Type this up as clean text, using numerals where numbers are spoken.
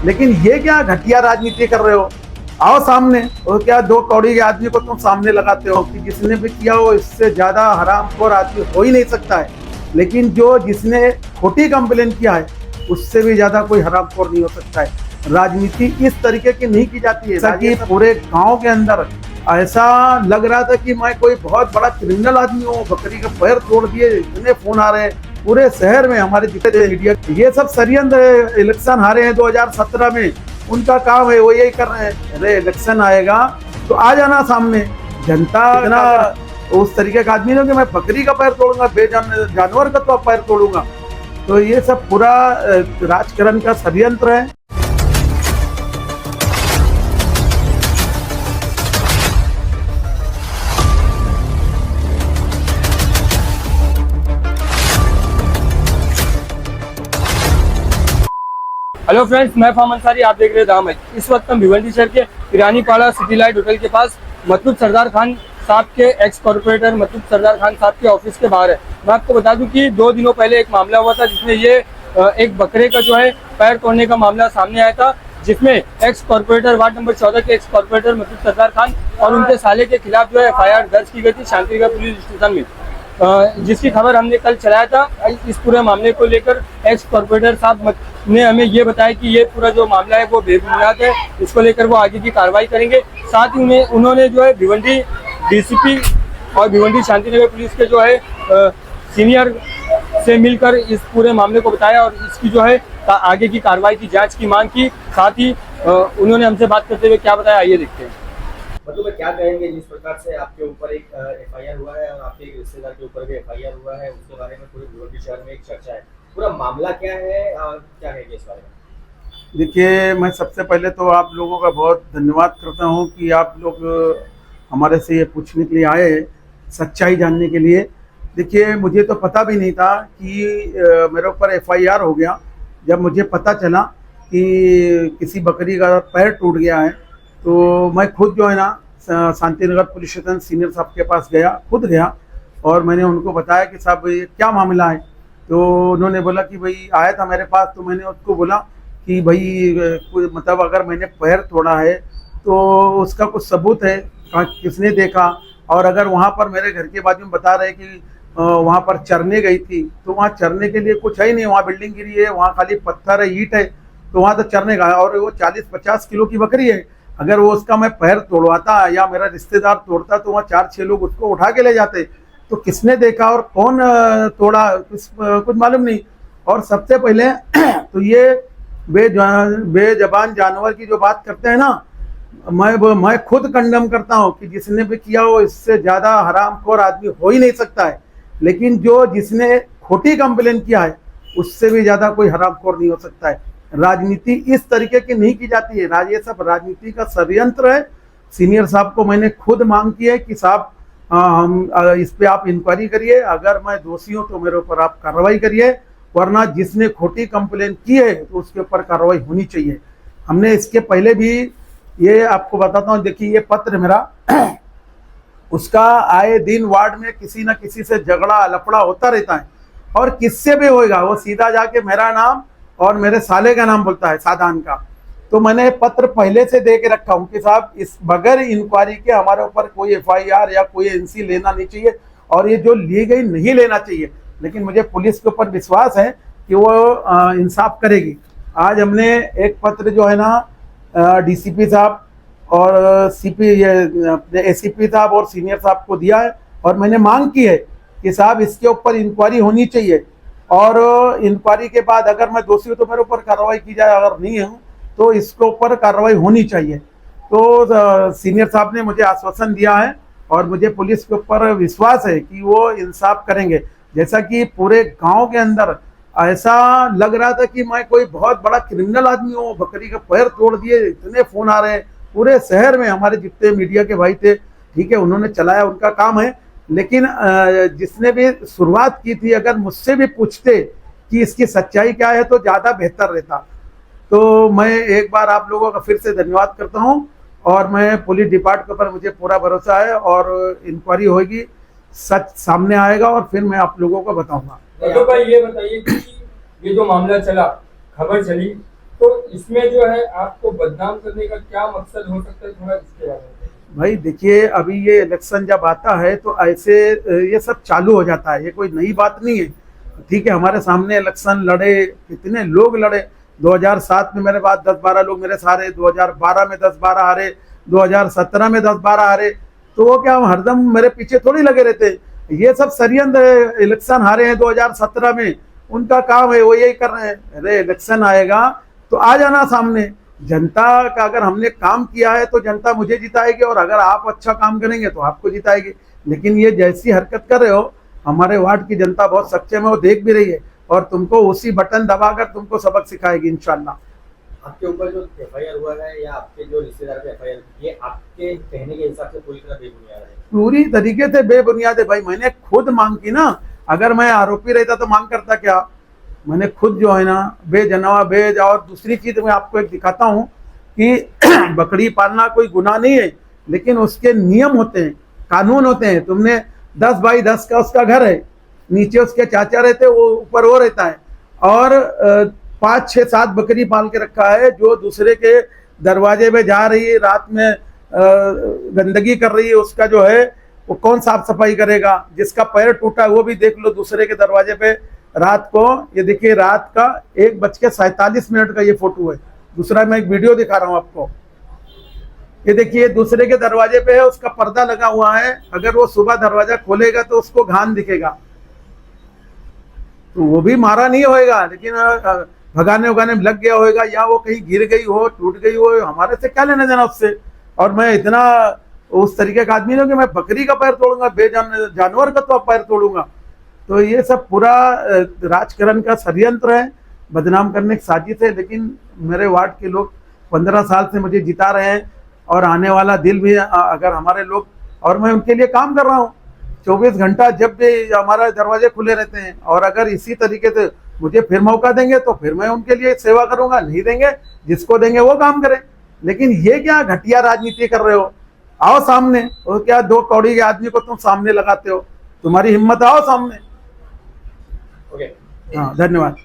लेकिन ये क्या घटिया राजनीति कर रहे हो? आओ सामने। और क्या दो कौड़ी के आदमी को तुम सामने लगाते हो कि जिसने भी किया हो इससे ज्यादा हरामखोर आदमी हो ही नहीं सकता है। लेकिन जो जिसने खोटी कंप्लेन किया है उससे भी ज्यादा कोई हरामखोर नहीं हो सकता है। राजनीति इस तरीके की नहीं की जाती है। ताकि पूरे गांव के अंदर ऐसा लग रहा था कि मैं कोई बहुत बड़ा क्रिमिनल आदमी हूँ, बकरी का पैर तोड़ दिए, इतने फोन आ रहे हैं पूरे शहर में। हमारे जितने मीडिया ये सब षड्यंत्र है। इलेक्शन हारे हैं 2017 में, उनका काम है, वो यही कर रहे हैं। अरे इलेक्शन आएगा तो आ जाना सामने। जनता इतना उस तरीके का आदमी नहीं कि मैं बकरी का पैर तोड़ूंगा, जानवर का तो पैर तोड़ूंगा। तो ये सब पूरा राजकारण का षड्यंत्र है। हेलो फ्रेंड्स, मैं फाम अंसारी, आप देख रहे हैं दाम है। इस वक्त हम भिवंडी शहर के ईरानीपाड़ा सिटी लाइट होटल के पास मतलूब सरदार खान साहब के एक्स कॉर्पोरेटर मतलूब सरदार खान साहब के ऑफिस के बाहर है। मैं आपको बता दूं कि 2 दिनों पहले एक मामला हुआ था जिसमें ये एक बकरे का जो है पैर तोड़ने का मामला सामने आया था, जिसमें एक्स कॉर्पोरेटर वार्ड नंबर 14 के एक्स कॉर्पोरेटर मतलूब सरदार खान और उनके साले के खिलाफ जो है FIR दर्ज की गई थी शांतिनगर पुलिस स्टेशन में, जिसकी खबर हमने कल चलाया था। इस पूरे मामले को लेकर एक्स कॉर्पोरेटर साहब ने हमें ये बताया कि ये पूरा जो मामला है वो बेबुनियाद है, इसको लेकर वो आगे की कार्रवाई करेंगे। साथ ही उन्होंने जो है भिवंडी DCP और भिवंडी शांतिनगर पुलिस के जो है सीनियर से मिलकर इस पूरे मामले को बताया और इसकी जो है आगे की कार्रवाई की जांच की मांग की। साथ ही उन्होंने हमसे बात करते हुए क्या बताया, आइए देखते हैं। मतलब क्या कहेंगे जिस प्रकार से आपके ऊपर एक FIR हुआ है और आपके एक रिश्तेदार के ऊपर भी FIR हुआ है, उसके बारे में पूरे भिवंडी शहर में एक चर्चा है, पूरा मामला क्या है और क्या कहेंगे इस बारे में? देखिए, मैं सबसे पहले तो आप लोगों का बहुत धन्यवाद करता हूं कि आप लोग हमारे से ये पूछने के लिए आए, सच्चाई जानने के लिए। देखिए, मुझे तो पता भी नहीं था कि मेरे ऊपर FIR हो गया। जब मुझे पता चला कि किसी बकरी का पैर टूट गया है तो मैं खुद जो है ना शांतिनगर पुलिस स्टेशन सीनियर साहब के पास गया, खुद गया और मैंने उनको बताया कि साहब ये क्या मामला है। तो उन्होंने बोला कि भाई आया था मेरे पास, तो मैंने उसको बोला कि भाई मतलब अगर मैंने पैर तोड़ा है तो उसका कुछ सबूत है, किसने देखा। और अगर वहाँ पर मेरे घर के बाजू में बता रहे कि वहाँ पर चरने गई थी, तो वहाँ चरने के लिए कुछ है ही नहीं, वहाँ बिल्डिंग गिरी है, वहाँ खाली पत्थर है, ईंट है, तो वहाँ तो चरने का है। और वो 40-50 किलो की बकरी है। अगर वो उसका मैं पैर तोड़वाता या मेरा रिश्तेदार तोड़ता तो वहाँ 4-6 लोग उसको उठा के ले जाते। तो किसने देखा और कौन तोड़ा कुछ मालूम नहीं। और सबसे पहले तो ये बेजबान जानवर की जो बात करते हैं ना, मैं खुद कंडम करता हूँ कि जिसने भी किया हो इससे ज्यादा हरामखोर आदमी हो ही नहीं सकता है। लेकिन जो जिसने खोटी कंप्लेन किया है उससे भी ज्यादा कोई हरामखोर नहीं हो सकता है। राजनीति इस तरीके की नहीं की जाती है। ये सब राजनीति का षड्यंत्र है। सीनियर साहब को मैंने खुद मांग की है कि साहब हम इस पे आप इंक्वायरी करिए, अगर मैं दोषी हूँ तो मेरे ऊपर आप कार्रवाई करिए, वरना जिसने खोटी कंप्लेन की है तो उसके ऊपर कार्रवाई होनी चाहिए। हमने इसके पहले भी, ये आपको बताता हूँ, देखिए ये पत्र मेरा उसका आए दिन वार्ड में किसी न किसी से झगड़ा लफड़ा होता रहता है और किससे भी होएगा वो सीधा जाके मेरा नाम और मेरे साले का नाम बोलता है, साधान का। तो मैंने पत्र पहले से दे के रखा हूँ कि साहब इस बगैर इंक्वायरी के हमारे ऊपर कोई FIR या कोई NC लेना नहीं चाहिए और ये जो ली गई नहीं लेना चाहिए। लेकिन मुझे पुलिस के ऊपर विश्वास है कि वो इंसाफ करेगी। आज हमने एक पत्र जो है ना DCP साहब और ACP साहब और सीनियर साहब को दिया है और मैंने मांग की है कि साहब इसके ऊपर इंक्वायरी होनी चाहिए और इंक्वायरी के बाद अगर मैं दोषी हूँ तो मेरे ऊपर कार्रवाई की जाए, अगर नहीं हूँ तो इसके ऊपर कार्रवाई होनी चाहिए। तो सीनियर साहब ने मुझे आश्वासन दिया है और मुझे पुलिस के ऊपर विश्वास है कि वो इंसाफ करेंगे। जैसा कि पूरे गांव के अंदर ऐसा लग रहा था कि मैं कोई बहुत बड़ा क्रिमिनल आदमी हूँ, बकरी का पैर तोड़ दिए, इतने फोन आ रहे हैं पूरे शहर में। हमारे जितने मीडिया के भाई थे, ठीक है, उन्होंने चलाया, उनका काम है। लेकिन जिसने भी शुरुआत की थी, अगर मुझसे भी पूछते कि इसकी सच्चाई क्या है तो ज्यादा बेहतर रहता। तो मैं एक बार आप लोगों का फिर से धन्यवाद करता हूं और मैं पुलिस डिपार्टमेंट पर मुझे पूरा भरोसा है और इंक्वायरी होगी, सच सामने आएगा और फिर मैं आप लोगों को बताऊंगा। तो भाई ये बताइए कि ये जो मामला चला, खबर चली, तो इसमें जो है आपको बदनाम करने का क्या मकसद हो सकता है, थोड़ा इसके बारे में बताइए। भाई देखिए, अभी ये इलेक्शन जब आता है तो ऐसे ये सब चालू हो जाता है, ये कोई नई बात नहीं है। ठीक है, हमारे सामने इलेक्शन लड़े, कितने लोग लड़े। 2007 में मेरे बाद 10-12 लोग मेरे से हारे, 2012 में 10-12 हारे, 2017 में 10-12 हारे। तो वो क्या हरदम मेरे पीछे थोड़ी लगे रहते। ये सब षड्यंत्र है। इलेक्शन हारे हैं 2017 में, उनका काम है, वो यही कर रहे हैं। अरे इलेक्शन आएगा तो आ जाना सामने। जनता का अगर हमने काम किया है तो जनता मुझे जिताएगी, और अगर आप अच्छा काम करेंगे तो आपको जिताएगी। लेकिन ये जैसी हरकत कर रहे हो, हमारे वार्ड की जनता बहुत सक्षम है, वो देख भी रही है, और तुमको उसी बटन दबाकर तुमको सबक सिखाएगी इंशाल्लाह। आपके ऊपर जो एफआईआर हुआ है या आपके जो रिश्तेदार पे एफआईआर, ये आपके कहने के हिसाब से पूरी तरह बेबुनियाद है? पूरी तरीके से बेबुनियाद है भाई। मैंने खुद मांग की ना, अगर मैं आरोपी रहता तो मांग करता क्या। मैंने खुद जो है ना बेजनावा बेज। और दूसरी चीज मैं आपको एक दिखाता हूँ कि बकरी पालना कोई गुनाह नहीं है, लेकिन उसके नियम होते हैं, कानून होते हैं। तुमने 10 बाई 10 का उसका घर है, नीचे उसके चाचा रहते, वो ऊपर वो रहता है, और 5, 6, 7 बकरी पाल के रखा है, जो दूसरे के दरवाजे में जा रही है, रात में गंदगी कर रही है, उसका जो है वो कौन साफ सफाई करेगा। जिसका पैर टूटा है वो भी देख लो दूसरे के दरवाजे पे रात को। ये देखिए, रात का 1:47 का ये फोटो है। दूसरा मैं एक वीडियो दिखा रहा हूँ आपको। ये देखिए, दूसरे के दरवाजे पे है, उसका पर्दा लगा हुआ है। अगर वो सुबह दरवाजा खोलेगा तो उसको घान दिखेगा, तो वो भी मारा नहीं होएगा, लेकिन भगाने उगाने में लग गया होएगा, या वो कहीं गिर गई हो, टूट गई हो, हमारे से क्या लेना देना उससे। और मैं इतना उस तरीके का आदमी नहीं कि मैं बकरी का पैर तोड़ूंगा, जानवर का तो पैर तोड़ूंगा। तो ये सब पूरा राजकरण का षड्यंत्र है, बदनाम करने की साजिश है। लेकिन मेरे वार्ड के लोग 15 साल से मुझे जिता रहे हैं, और आने वाला दिल भी अगर हमारे लोग, और मैं उनके लिए काम कर रहा हूँ 24 घंटा, जब भी हमारे दरवाजे खुले रहते हैं। और अगर इसी तरीके से मुझे फिर मौका देंगे तो फिर मैं उनके लिए सेवा करूंगा, नहीं देंगे, जिसको देंगे वो काम करें। लेकिन ये क्या घटिया राजनीति कर रहे हो। आओ सामने, और क्या 2 कौड़ी के आदमी को तुम सामने लगाते हो, तुम्हारी हिम्मत, आओ सामने। ओके, हाँ, धन्यवाद।